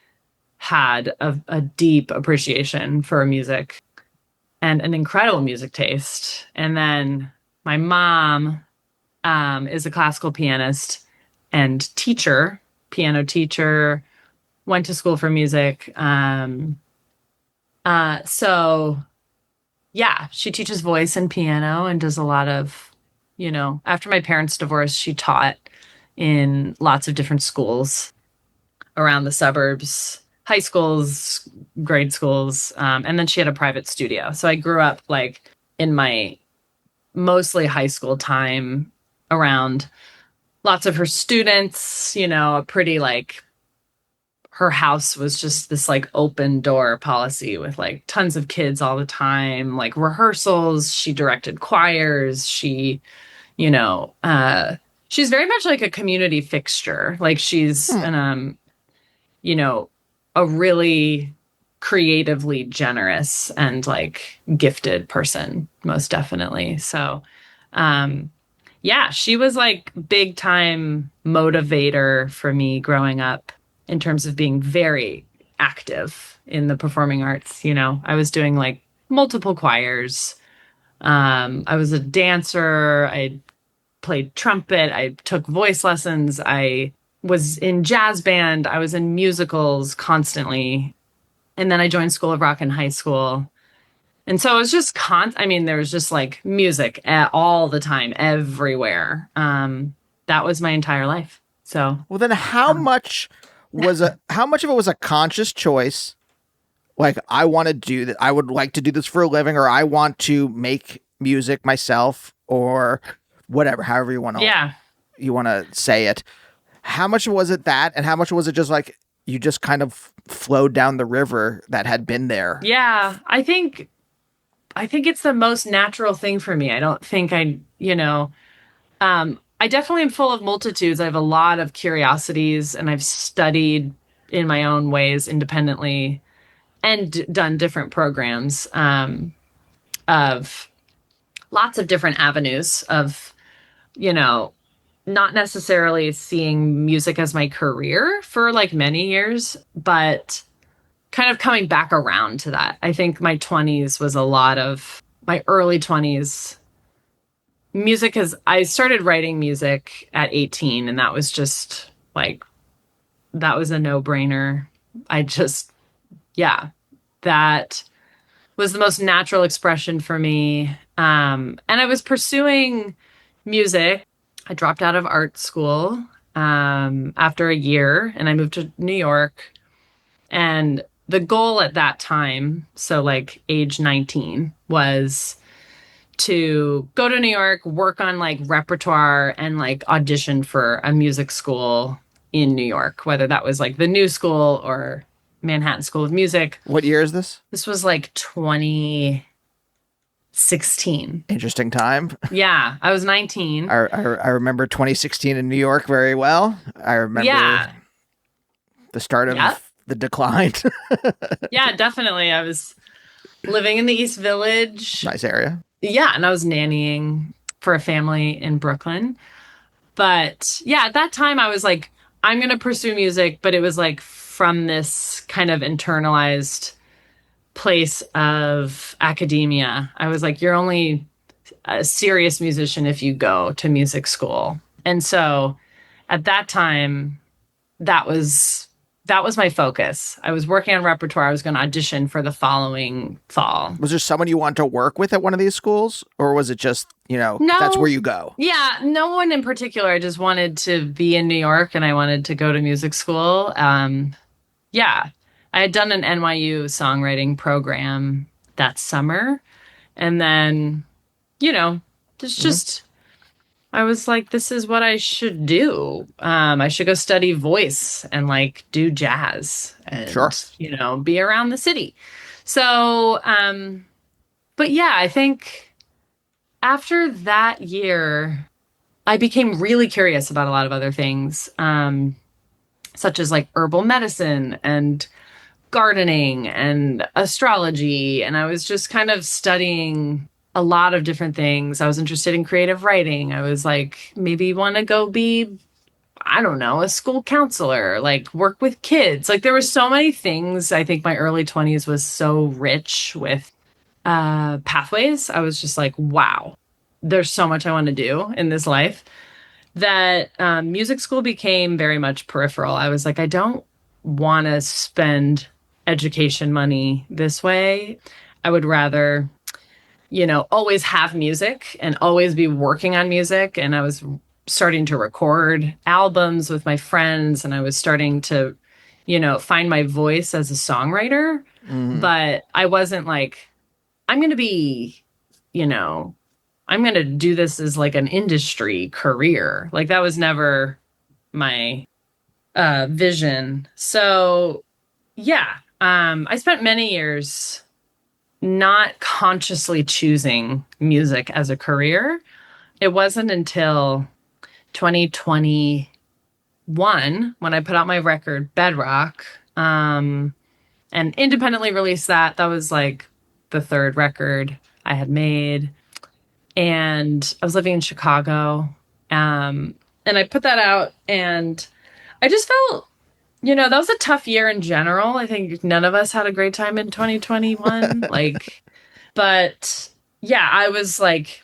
had a deep appreciation for music and an incredible music taste. And then my mom is a classical pianist and teacher, piano teacher, went to school for music. So yeah, she teaches voice and piano and does a lot of, after my parents' divorce, she taught in lots of different schools around the suburbs, high schools, grade schools. And then she had a private studio. So I grew up like in my mostly high school time around lots of her students, a pretty like, her house was just this like open door policy with like tons of kids all the time, like rehearsals. She directed choirs. She, she's very much like a community fixture. Like she's a really creatively generous and like gifted person, most definitely. So, yeah, she was like big time motivator for me growing up in terms of being very active in the performing arts. I was doing like multiple choirs. I was a dancer. I played trumpet. I took voice lessons. I was in jazz band. I was in musicals constantly. And then I joined School of Rock in high school. And so it was just there was just like music all the time, everywhere. That was my entire life. So, well, then how much of it was a conscious choice? Like, I want to do that. I would like to do this for a living, or I want to make music myself, or whatever, however you want to say it. How much was it that, and how much was it just like you just kind of flowed down the river that had been there? Yeah, I think it's the most natural thing for me. I don't think I definitely am full of multitudes. I have a lot of curiosities, and I've studied in my own ways independently and done different programs of lots of different avenues of, not necessarily seeing music as my career for like many years, but kind of coming back around to that. I think my 20s was a lot of my early 20s. I started writing music at 18, and that was just like, that was a no-brainer. That was the most natural expression for me. And I was pursuing music. I dropped out of art school after a year, and I moved to New York. And the goal at that time, so like age 19, was to go to New York, work on like repertoire, and like audition for a music school in New York, whether that was like the New School or Manhattan School of Music. What year is this? This was like 2016. Interesting time. Yeah, I was 19. I remember 2016 in New York very well. I remember the start of the decline. Yeah, definitely. I was living in the East Village. Nice area. Yeah, and I was nannying for a family in Brooklyn. But yeah, at that time I was like, I'm going to pursue music, but it was like from this kind of internalized place of academia. I was like, you're only a serious musician if you go to music school. And so at that time, that was my focus. I was working on repertoire. I was going to audition for the following fall. Was there someone you wanted to work with at one of these schools? Or was it just, no, that's where you go? Yeah, no one in particular. I just wanted to be in New York and I wanted to go to music school. Yeah, I had done an NYU songwriting program that summer. And then, it's just... I was like, this is what I should do. I should go study voice and like do jazz and, be around the city. So, but yeah, I think after that year, I became really curious about a lot of other things, such as like herbal medicine and gardening and astrology. And I was just kind of studying a lot of different things. I was interested in creative writing. I was like, maybe want to go be, I don't know, a school counselor, like work with kids. Like there were so many things. I think my early 20s was so rich with pathways. I was just like, wow, there's so much I want to do in this life that music school became very much peripheral. I was like, I don't want to spend education money this way. I would rather always have music and always be working on music. And I was starting to record albums with my friends and I was starting to, find my voice as a songwriter. Mm-hmm. But I wasn't like, I'm going to be, I'm going to do this as like an industry career. Like that was never my vision. So yeah, I spent many years not consciously choosing music as a career. It wasn't until 2021 when I put out my record Bedrock and independently released that. That was like the third record I had made. And I was living in Chicago. And I put that out and I just felt that was a tough year in general. I think none of us had a great time in 2021. But yeah, I was like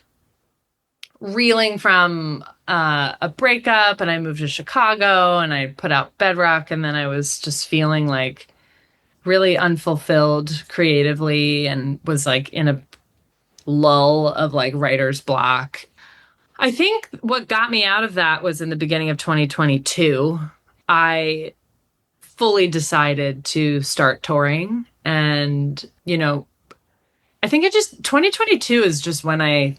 reeling from a breakup and I moved to Chicago and I put out Bedrock. And then I was just feeling like really unfulfilled creatively and was like in a lull of like writer's block. I think what got me out of that was in the beginning of 2022, I fully decided to start touring. And, I think 2022 is just when I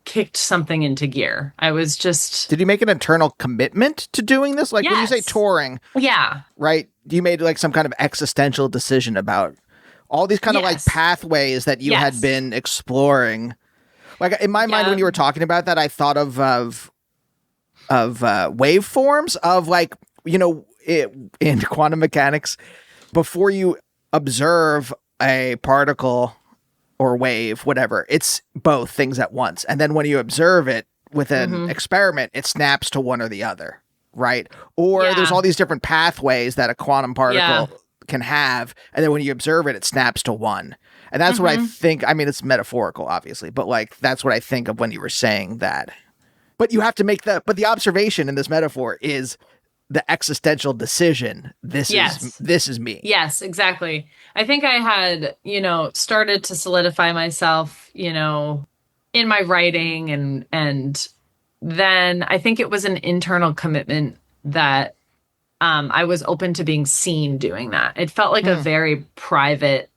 kicked something into gear. I was just... Did you make an internal commitment to doing this? Like when you say touring, right? You made like some kind of existential decision about all these kind of like pathways that you had been exploring. Like in my mind, when you were talking about that, I thought of waveforms of like, in quantum mechanics, before you observe a particle or wave, whatever, it's both things at once. And then when you observe it with an experiment, it snaps to one or the other, right? Or there's all these different pathways that a quantum particle can have. And then when you observe it, it snaps to one. And that's what I think. I mean, it's metaphorical, obviously, but like, that's what I think of when you were saying that. But you have to make the observation in this metaphor is the existential decision. This is me. Yes, exactly. I think I had, started to solidify myself, in my writing and then I think it was an internal commitment that I was open to being seen doing that. It felt like a very private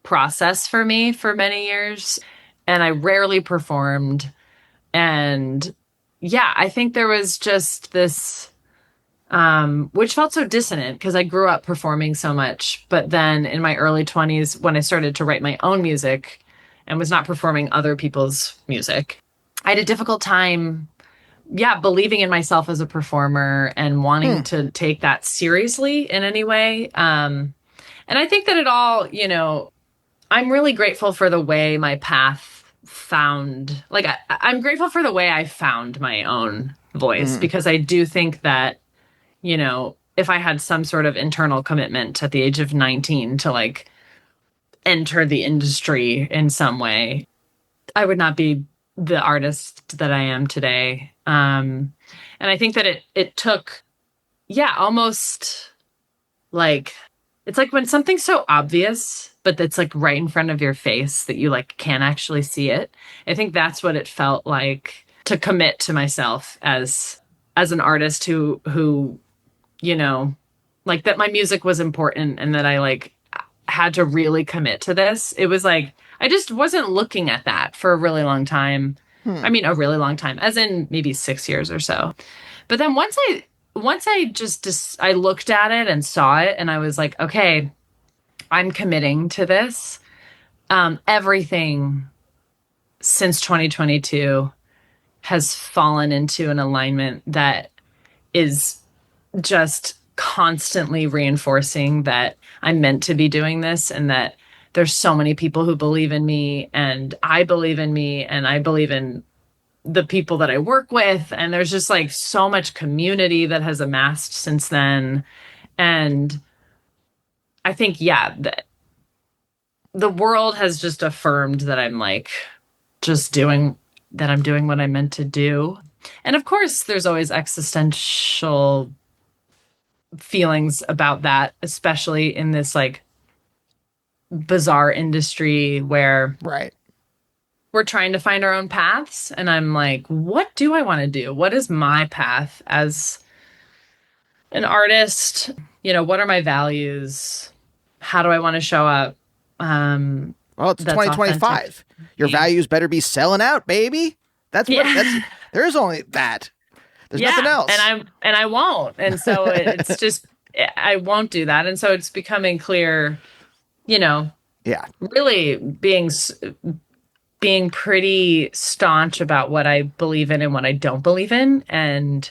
process for me for many years and I rarely performed. And yeah, I think there was just this which felt so dissonant because I grew up performing so much. But then in my early 20s, when I started to write my own music and was not performing other people's music, I had a difficult time, yeah, believing in myself as a performer and wanting to take that seriously in any way. And I think that it all, I'm really grateful for the way my path found, like, I'm grateful for the way I found my own voice, because I do think that, if I had some sort of internal commitment at the age of 19 to like enter the industry in some way, I would not be the artist that I am today. And I think that it took, yeah, almost like, it's like when something's so obvious, but it's like right in front of your face that you like can't actually see it. I think that's what it felt like to commit to myself as an artist who, like that my music was important and that I like had to really commit to this. It was like, I just wasn't looking at that for a really long time. I mean, a really long time, as in maybe 6 years or so. But then once I looked at it and saw it and I was like, okay, I'm committing to this. Everything since 2022 has fallen into an alignment that is just constantly reinforcing that I'm meant to be doing this and that there's so many people who believe in me and I believe in me and I believe in the people that I work with. And there's just like so much community that has amassed since then. And I think, yeah, that the world has just affirmed that I'm like just doing that. I'm doing what I'm meant to do. And of course, there's always existential feelings about that, especially in this like bizarre industry where we're trying to find our own paths. And I'm like, what do I want to do? What is my path as an artist? What are my values? How do I want to show up? Well, it's 2025. Authentic. Your values better be selling out, baby. There's only that. There's nothing else. And I won't. And so it's just, I won't do that. And so it's becoming clear, really being pretty staunch about what I believe in and what I don't believe in and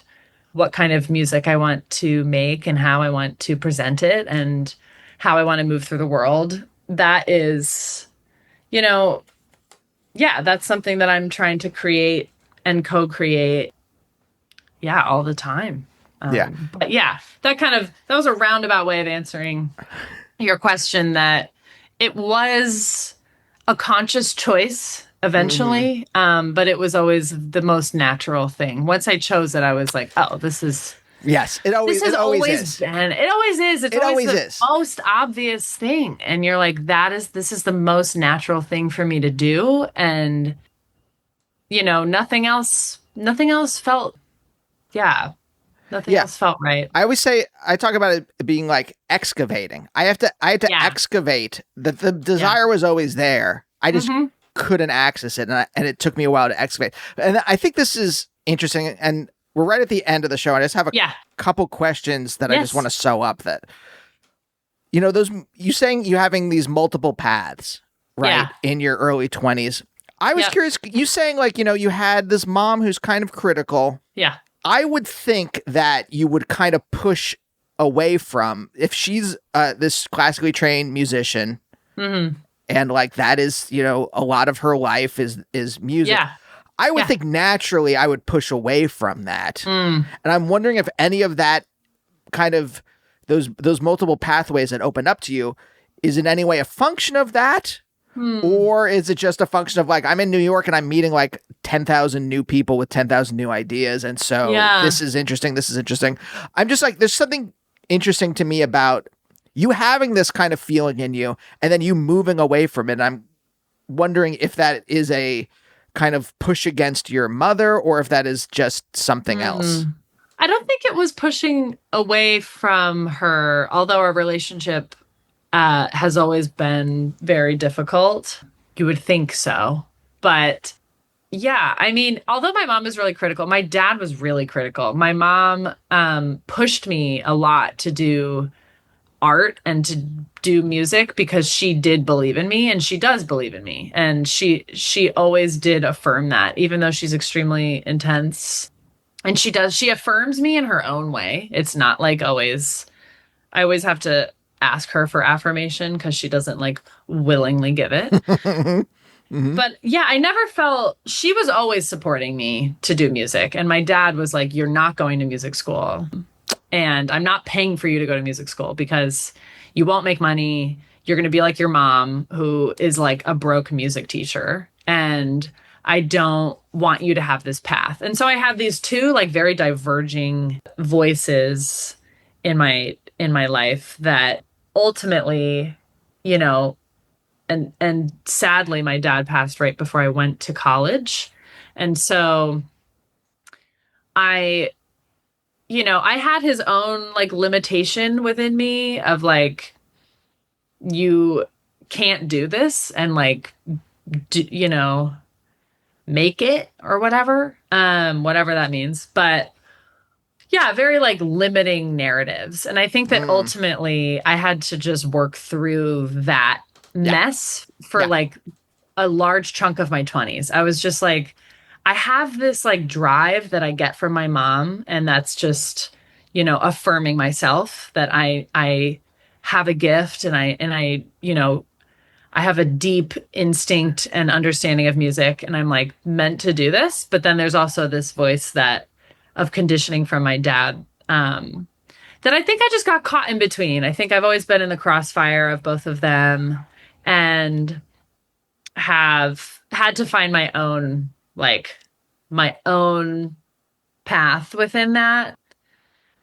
what kind of music I want to make and how I want to present it and how I want to move through the world. That is, that's something that I'm trying to create and co-create. Yeah, all the time. But yeah, that was a roundabout way of answering your question, that it was a conscious choice eventually, but it was always the most natural thing. Once I chose it, I was like, oh, this is... Yes, it always is. It always is. It's always the most obvious thing. And you're like, this is the most natural thing for me to do. And, nothing else felt, nothing else felt right. I always say, I talk about it being like excavating. I had to excavate. The desire was always there. I just couldn't access it. And it took me a while to excavate. And I think this is interesting. And we're right at the end of the show. I just have a couple questions that I just want to sew up that, you saying you having these multiple paths, right? In your early 20s. I was curious, you saying like, you had this mom who's kind of critical. Yeah. I would think that you would kind of push away from, if she's this classically trained musician and like that is, a lot of her life is music. Yeah. I would think naturally I would push away from that. And I'm wondering if any of that kind of those multiple pathways that open up to you is in any way a function of that? Or is it just a function of like, I'm in New York and I'm meeting like 10,000 new people with 10,000 new ideas. And so this is interesting. I'm just like, there's something interesting to me about you having this kind of feeling in you and then you moving away from it. I'm wondering if that is a kind of push against your mother or if that is just something else. I don't think it was pushing away from her, although our relationship has always been very difficult. You would think so. But Yeah, I mean, although my mom was really critical, my dad was really critical. My mom pushed me a lot to do art and to do music because she did believe in me and she does believe in me. And she always did affirm that, even though she's extremely intense. And she affirms me in her own way. It's not like always I always have to ask her for affirmation because she doesn't like willingly give it. Hmm. But yeah, I never felt she was always supporting me to do music. And my dad was like, "You're not going to music school. And I'm not paying for you to go to music school because you won't make money. You're going to be like your mom, who is like a broke music teacher. And I don't want you to have this path." And so I had these two like very diverging voices in my life that ultimately, you know, and sadly my dad passed right before I went to college. And so I I had his own like limitation within me of like, you can't do this and like, make it or whatever, whatever that means. But yeah, very like limiting narratives. And I think that Mm. ultimately I had to just work through that Yeah. mess for Yeah. like a large chunk of my 20s. I was just like, I have this like drive that I get from my mom, and that's just, affirming myself that I have a gift, and I have a deep instinct and understanding of music, and I'm like meant to do this. But then there's also this voice that of conditioning from my dad, that I think I just got caught in between. I think I've always been in the crossfire of both of them, and have had to find my own path within that.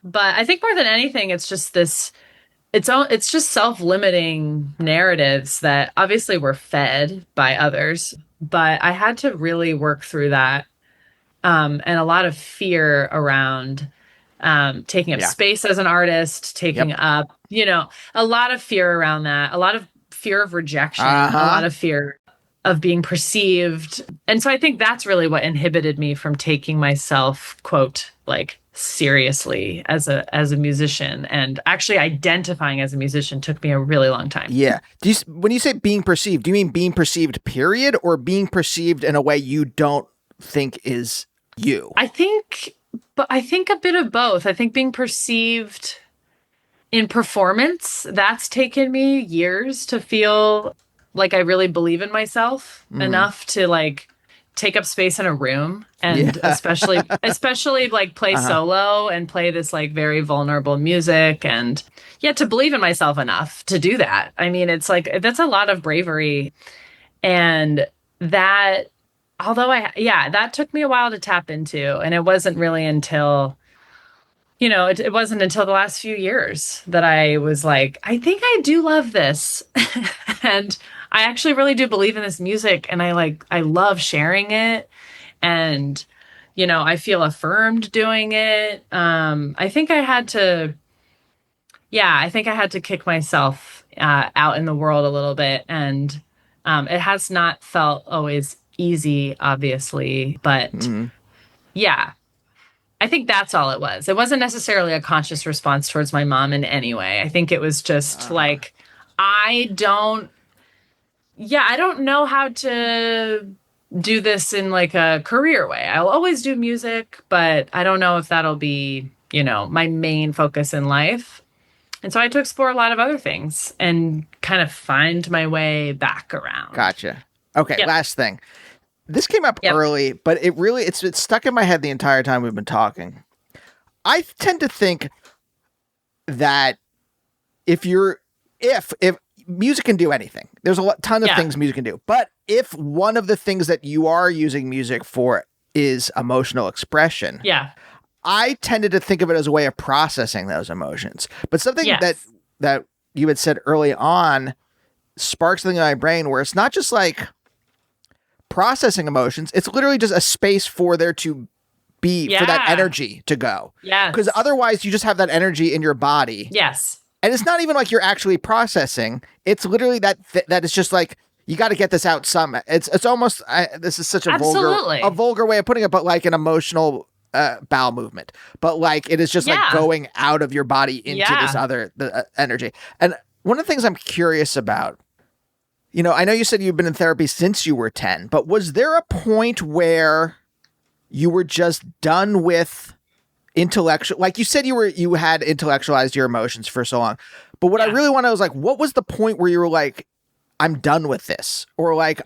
But I think more than anything, it's just it's just self-limiting narratives that obviously were fed by others, but I had to really work through that, and a lot of fear around, taking up Yeah. space as an artist, Yep. taking up, a lot of fear around that, a lot of fear of rejection, a Uh-huh. lot of fear of being perceived. And so I think that's really what inhibited me from taking myself, quote, like seriously as a musician, and actually identifying as a musician took me a really long time. Yeah. When you say being perceived, do you mean being perceived, period, or being perceived in a way you don't think is you? I think a bit of both. I think being perceived in performance, that's taken me years to feel like I really believe in myself enough to like take up space in a room, and Yeah. especially like play Uh-huh. solo and play this like very vulnerable music, and yeah, to believe in myself enough to do that. I mean, it's like that's a lot of bravery. And that although that took me a while to tap into, and it wasn't really until it wasn't until the last few years that I was like, I think I do love this. And I actually really do believe in this music, and I love sharing it, and I feel affirmed doing it. I think I had to kick myself out in the world a little bit, and it has not felt always easy, obviously, but yeah, I think that's all it was. It wasn't necessarily a conscious response towards my mom in any way. I think it was just like, I don't, I don't know how to do this in like a career way. I'll always do music, but I don't know if that'll be, my main focus in life. And so I had to explore a lot of other things and kind of find my way back around. Gotcha. Okay, Yep. last thing. This came up Yep. early, but it's stuck in my head the entire time we've been talking. I tend to think that if music can do anything, there's a ton of Yeah. things music can do. But if one of the things that you are using music for is emotional expression, Yeah. I tended to think of it as a way of processing those emotions. But something Yes. that you had said early on sparked something in my brain where it's not just like processing emotions, it's literally just a space for there to be, for that Yeah. energy to go. Yes. Because otherwise you just have that energy in your body. Yes. And it's not even like you're actually processing. It's literally that it's just like you got to get this out some. It's almost this is such a Absolutely. vulgar way of putting it, but like an emotional bowel movement. But like it is just like going out of your body into this other energy. And one of the things I'm curious about, you know, I know you said you've been in therapy since you were 10, but was there a point where you were just done with intellectual, like you said, you had intellectualized your emotions for so long, but what I really want to know is like, what was the point where you were like, I'm done with this, or like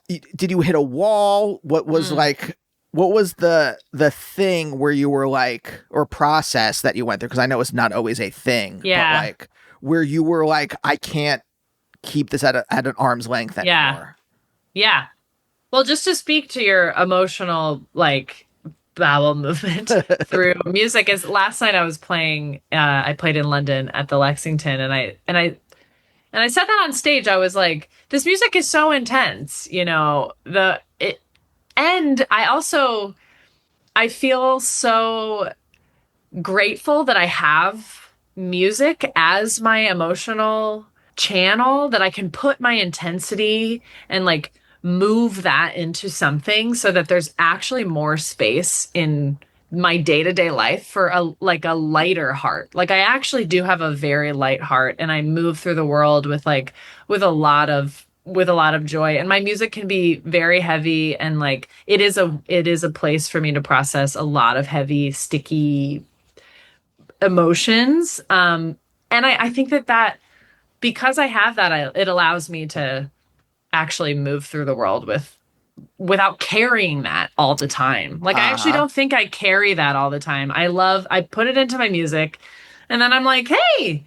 did you hit a wall? What was like, what was the thing where you were like, or process that you went through? Because I know it's not always a thing, but like where you were like, I can't keep this at an arm's length anymore. Yeah. Well, just to speak to your emotional like bowel movement through music, is last night I was playing. I played in London at the Lexington, and I said that on stage. I was like, this music is so intense, you know. And I feel so grateful that I have music as my emotional channel, that I can put my intensity and like move that into something so that there's actually more space in my day-to-day life for a lighter heart. Like I actually do have a very light heart, and I move through the world with a lot of joy, and my music can be very heavy, and like it is a place for me to process a lot of heavy, sticky emotions. And I think that because I have that, it allows me to actually move through the world without carrying that all the time. Like I actually don't think I carry that all the time. I put it into my music, and then I'm like, hey,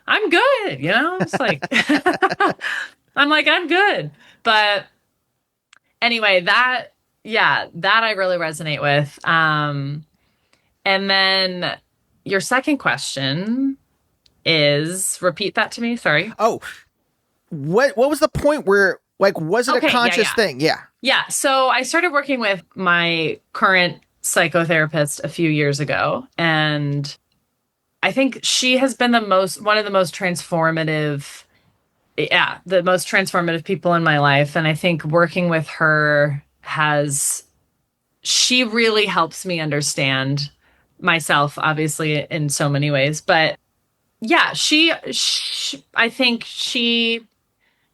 I'm good. You know, it's like, I'm like, I'm good. But anyway, that I really resonate with. And then your second question is, repeat that to me. Sorry. Oh, what was the point where, like, was it a conscious thing? Yeah. Yeah. So I started working with my current psychotherapist a few years ago, and I think she has been one of the most transformative people in my life. And I think working with her she really helps me understand myself, obviously, in so many ways. But yeah, I think she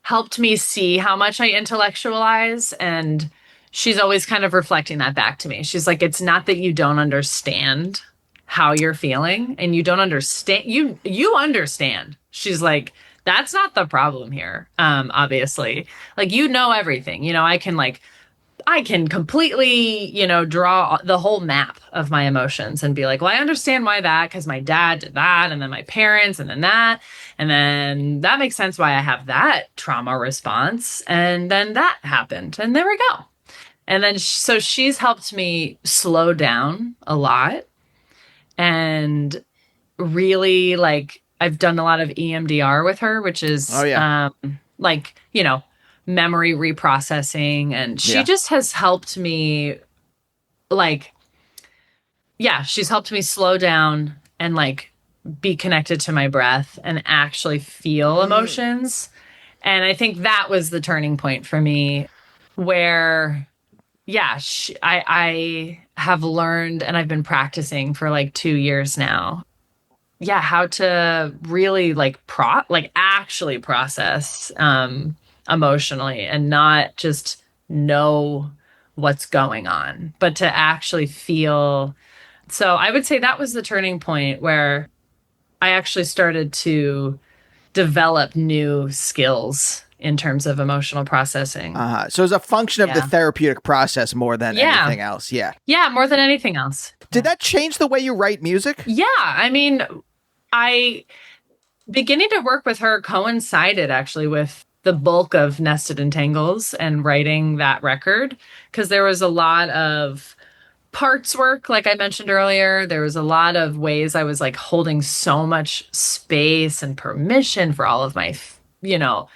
helped me see how much I intellectualize, and she's always kind of reflecting that back to me. She's like, it's not that you don't understand how you're feeling, and you don't understand, you understand. She's like, that's not the problem here. Obviously, like, you know, everything, you know, I can completely, you know, draw the whole map of my emotions and be like, well, I understand why that, because my dad did that, and then my parents, and then that, and then that makes sense why I have that trauma response, and then that happened, and there we go. And then so she's helped me slow down a lot, and really, like, I've done a lot of EMDR with her, which is like, you know, memory reprocessing, and she just has helped me, like, she's helped me slow down and like be connected to my breath and actually feel emotions. And I think that was the turning point for me, where I have learned, and I've been practicing for like 2 years now, how to really like actually process emotionally, and not just know what's going on, but to actually feel. So I would say that was the turning point where I actually started to develop new skills in terms of emotional processing. So it's a function of the therapeutic process more than anything else. Yeah. Yeah, more than anything else. Did that change the way you write music? Yeah. I mean, beginning to work with her coincided actually with the bulk of Nested in Tangles and writing that record, because there was a lot of parts work, like I mentioned earlier. There was a lot of ways I was like holding so much space and permission for all of my, you know,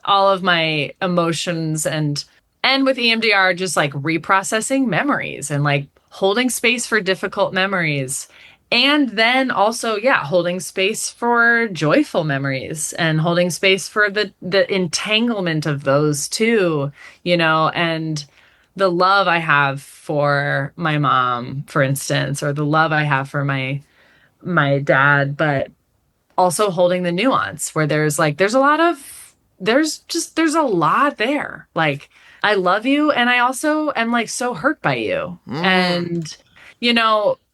all of my emotions, and with EMDR, just like reprocessing memories and like holding space for difficult memories. And then also, yeah, holding space for joyful memories and holding space for the entanglement of those too, and the love I have for my mom, for instance, or the love I have for my dad, but also holding the nuance where there's a lot there. Like, I love you, and I also am like so hurt by you. And,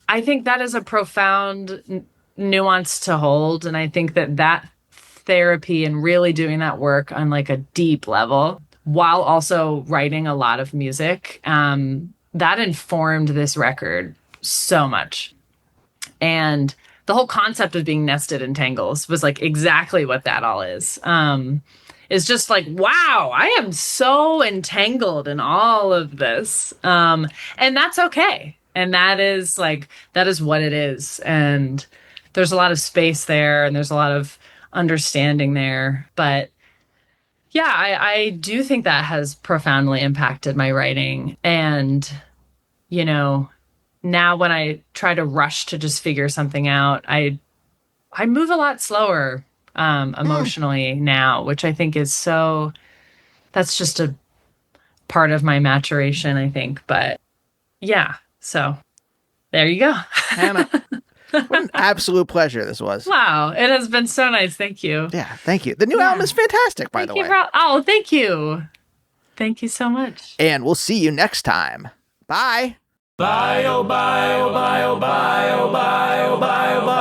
I think that is a profound nuance to hold. And I think that therapy and really doing that work on like a deep level while also writing a lot of music, that informed this record so much. And the whole concept of being nested in tangles was like exactly what that all is. Is just like, wow, I am so entangled in all of this. And that's okay. And that is what it is. And there's a lot of space there and there's a lot of understanding there. But yeah, I do think that has profoundly impacted my writing. And, now when I try to rush to just figure something out, I move a lot slower emotionally now, which I think is that's just a part of my maturation, I think. But yeah, so there you go. Hannah, what an absolute pleasure this was. Wow, it has been so nice. Thank you. Yeah, thank you. The new album is fantastic, by the way. Thank you. Thank you so much. And we'll see you next time. Bye. Bye, oh, bye, oh, bye, oh, bye, oh, bye, oh, bye, oh, bye.